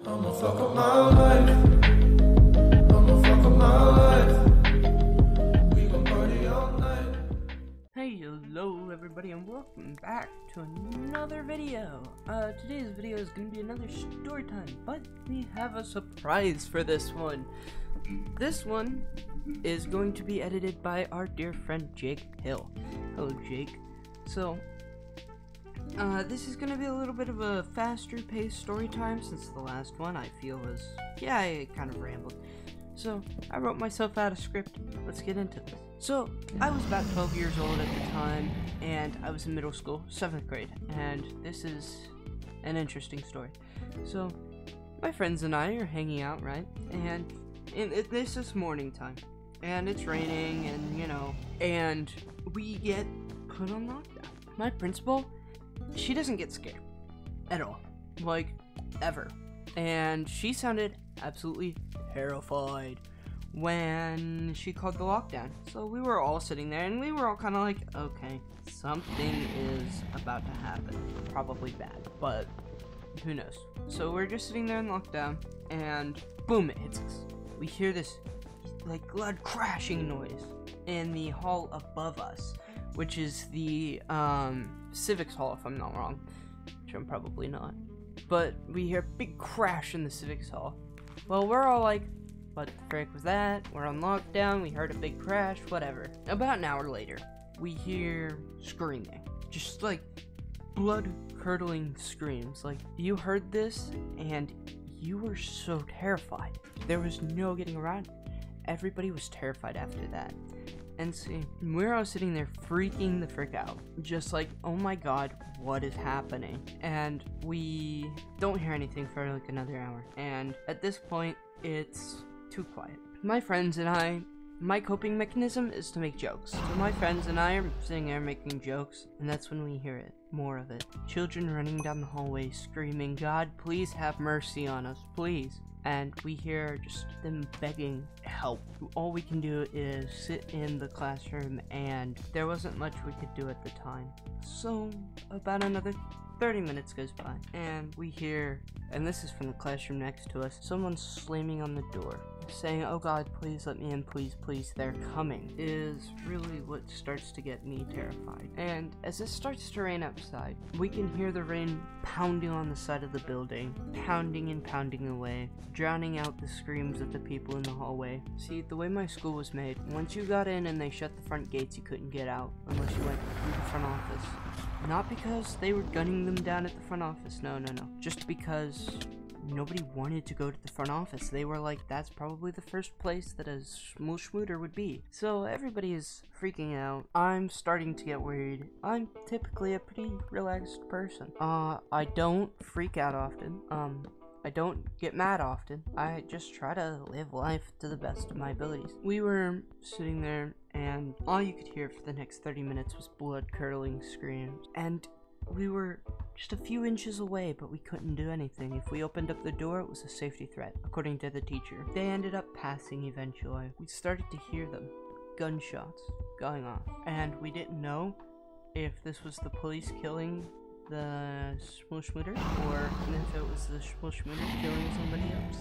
I'ma fuck up my life. I'ma fuck up my life. We gon' party all night. Hey, hello everybody, and welcome back to another video. Today's video is going to be another story time, but we have a surprise for this one. This one is going to be edited by our dear friend Jake Hill. Hello, Jake. So, this is going to be a little bit of a faster paced story time since the last one I feel was, I kind of rambled. So, I wrote myself out a script. Let's get into this. So, I was about 12 years old at the time, and I was in middle school, 7th grade, and this is an interesting story. So, my friends and I are hanging out, right? And this is morning time, and it's raining, and we get put on lockdown. My principal, she doesn't get scared at all, like, ever. And she sounded absolutely terrified when she called the lockdown. So we were all sitting there, and we were all kind of like, okay, something is about to happen. Probably bad, but who knows. So we're just sitting there in lockdown, and boom, it hits us. We hear this, like, loud crashing noise in the hall above us, which is the civics hall, if I'm not wrong, which I'm probably not. But we hear a big crash in the civics hall. Well, we're all like, what the frick was that? We're on lockdown, we heard a big crash, whatever. About an hour later, we hear screaming. Just like blood-curdling screams. Like, you heard this, and you were so terrified. There was no getting around it. Everybody was terrified after that. And see, we're all sitting there freaking the frick out. Just like, oh my god, what is happening? And we don't hear anything for like another hour. And at this point, it's too quiet. My friends and I, my coping mechanism is to make jokes. So my friends and I are sitting there making jokes, and that's when we hear it. More of it. Children running down the hallway screaming, God, please have mercy on us, please. And we hear just them begging help. All we can do is sit in the classroom, and there wasn't much we could do at the time. So about another 30 minutes goes by, and we hear, and this is from the classroom next to us, someone slamming on the door, saying, oh god, please let me in, please, please, they're coming, is really what starts to get me terrified. And as it starts to rain outside, we can hear the rain pounding on the side of the building, pounding and pounding away, drowning out the screams of the people in the hallway. See, the way my school was made, once you got in and they shut the front gates, you couldn't get out unless you went through the front office. Not because they were gunning them down at the front office, no. Just because nobody wanted to go to the front office. They were like, that's probably the first place that a schmooter would be. So everybody is freaking out. I'm starting to get worried. I'm typically a pretty relaxed person. I don't freak out often. I don't get mad often. I just try to live life to the best of my abilities. We were sitting there, and all you could hear for the next 30 minutes was blood-curdling screams. And we were just a few inches away, but we couldn't do anything. If we opened up the door, it was a safety threat, according to the teacher. They ended up passing eventually. We started to hear them. Gunshots going off. And we didn't know if this was the police killing the schmooter, or if it was the schmooter killing somebody else.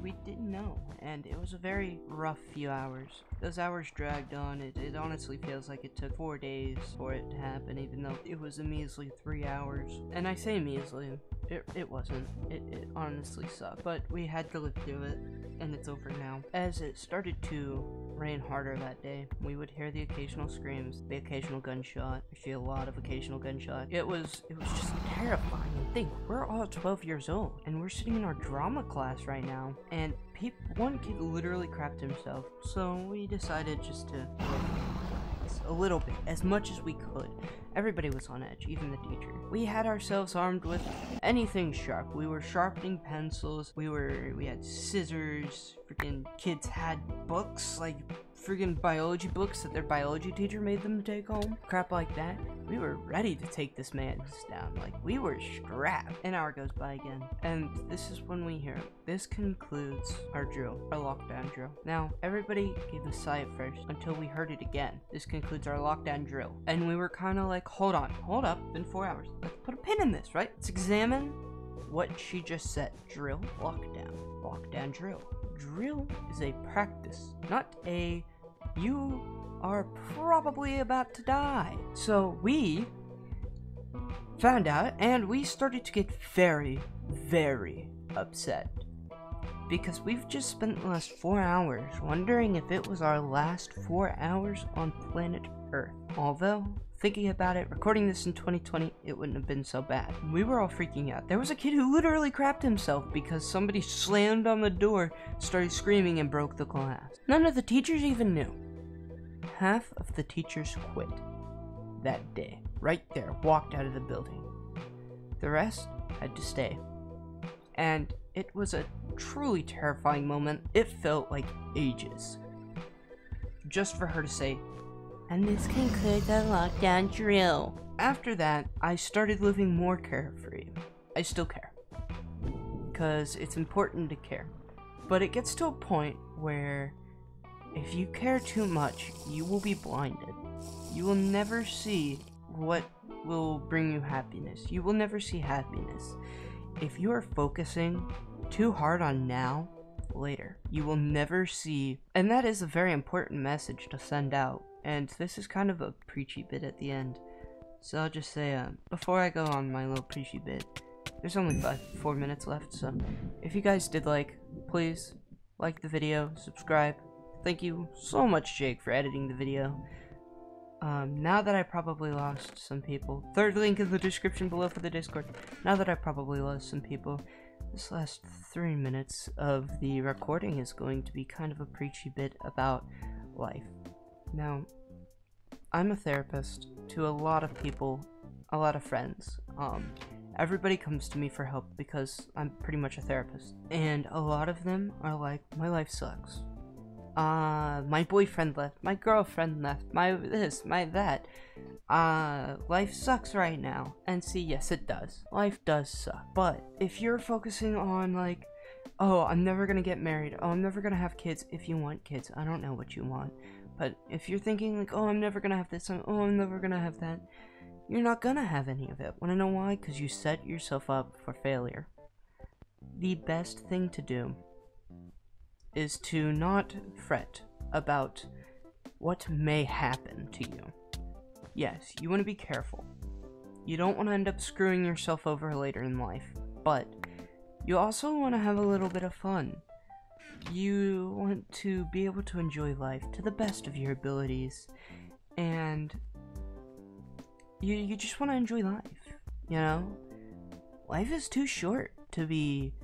We didn't know, and it was a very rough few hours. Those hours dragged on. It honestly feels like it took 4 days for it to happen, even though it was a measly 3 hours. And I say measly, it wasn't. It honestly sucked, but we had to live through it, and it's over now. As it started to rain harder that day, we would hear the occasional screams, the occasional gunshot. Actually, a lot of occasional gunshot. It was just terrifying. And think, we're all 12 years old, and we're sitting in our drama class right now, and one kid literally crapped himself. So we decided just to relax a little bit, as much as we could. Everybody was on edge, even the teacher. We had ourselves armed with anything sharp. We were sharpening pencils. We had scissors. Freaking kids had books, like friggin' biology books that their biology teacher made them take home. Crap like that. We were ready to take this man down. Like, we were strapped. An hour goes by again, and this is when we hear, this concludes our drill, our lockdown drill. Now, everybody gave a sigh at first until we heard it again. This concludes our lockdown drill. And we were kind of like, hold up, been 4 hours. Let's put a pin in this, right? Let's examine what she just said. Drill, lockdown. Lockdown, drill. Drill is a practice, not a you are probably about to die. So we found out and we started to get very, very upset. Because we've just spent the last 4 hours wondering if it was our last 4 hours on planet Earth. Although, thinking about it, recording this in 2020, it wouldn't have been so bad. We were all freaking out. There was a kid who literally crapped himself because somebody slammed on the door, started screaming, and broke the glass. None of the teachers even knew. Half of the teachers quit that day. Right there, walked out of the building. The rest had to stay. And it was a truly terrifying moment. It felt like ages. Just for her to say, "And this concludes the lockdown drill." After that, I started living more carefree. I still care. Because it's important to care. But it gets to a point where if you care too much, you will be blinded. You will never see what will bring you happiness. You will never see happiness. If you are focusing too hard on now, later, you will never see. And that is a very important message to send out. And this is kind of a preachy bit at the end. So I'll just say, before I go on my little preachy bit, there's only 4 minutes left. So if you guys did please like the video, subscribe. Thank you so much, Jake, for editing the video. Now that I probably lost some people, third link in the description below for the Discord. Now that I probably lost some people, this last 3 minutes of the recording is going to be kind of a preachy bit about life. Now, I'm a therapist to a lot of people, a lot of friends. Everybody comes to me for help because I'm pretty much a therapist. And a lot of them are like, my life sucks. My boyfriend left, my girlfriend left, my this, my that. Life sucks right now. And see, yes, it does. Life does suck. But if you're focusing on oh, I'm never gonna get married, oh, I'm never gonna have kids. If you want kids, I don't know what you want. But if you're thinking oh, I'm never gonna have this, oh, I'm never gonna have that, you're not gonna have any of it. Wanna know why? Because you set yourself up for failure. The best thing to do is to not fret about what may happen to you. Yes, you want to be careful. You don't want to end up screwing yourself over later in life, but you also want to have a little bit of fun. You want to be able to enjoy life to the best of your abilities, and you just want to enjoy life, you know? Life is too short to be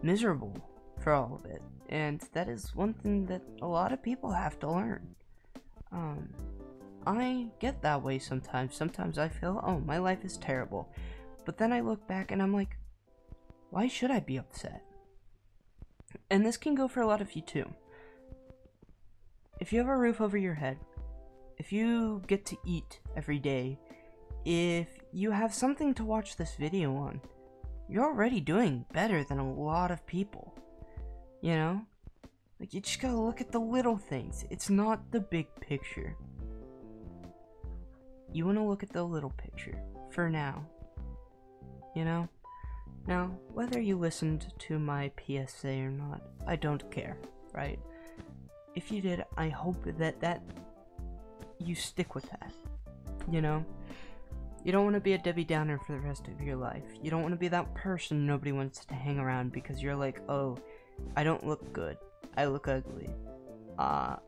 miserable for all of it. And that is one thing that a lot of people have to learn. I get that way sometimes. Sometimes I feel, oh, my life is terrible. But then I look back and I'm like, why should I be upset? And this can go for a lot of you too. If you have a roof over your head, if you get to eat every day, if you have something to watch this video on, you're already doing better than a lot of people. You know? You just gotta look at the little things. It's not the big picture. You wanna look at the little picture. For now. You know? Now, whether you listened to my PSA or not, I don't care, right? If you did, I hope that you stick with that. You know? You don't want to be a Debbie Downer for the rest of your life. You don't want to be that person nobody wants to hang around because you're like, oh, I don't look good. I look ugly.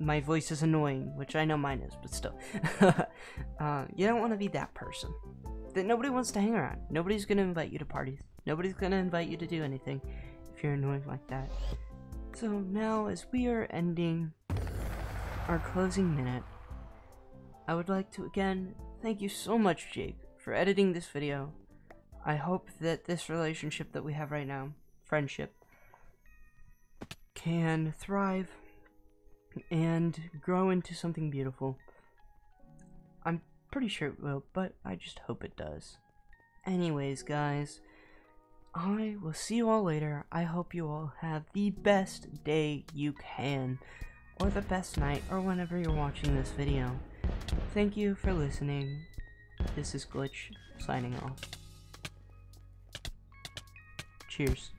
My voice is annoying, which I know mine is, but still. You don't want to be that person that nobody wants to hang around. Nobody's going to invite you to parties. Nobody's going to invite you to do anything if you're annoying like that. So now, as we are ending our closing minute, I would like to again thank you so much, Jake, for editing this video. I hope that this relationship that we have right now, friendship, can thrive and grow into something beautiful. I'm pretty sure it will, but I just hope it does. Anyways, guys, I will see you all later. I hope you all have the best day you can, or the best night, or whenever you're watching this video. Thank you for listening. This is Glitch, signing off. Cheers.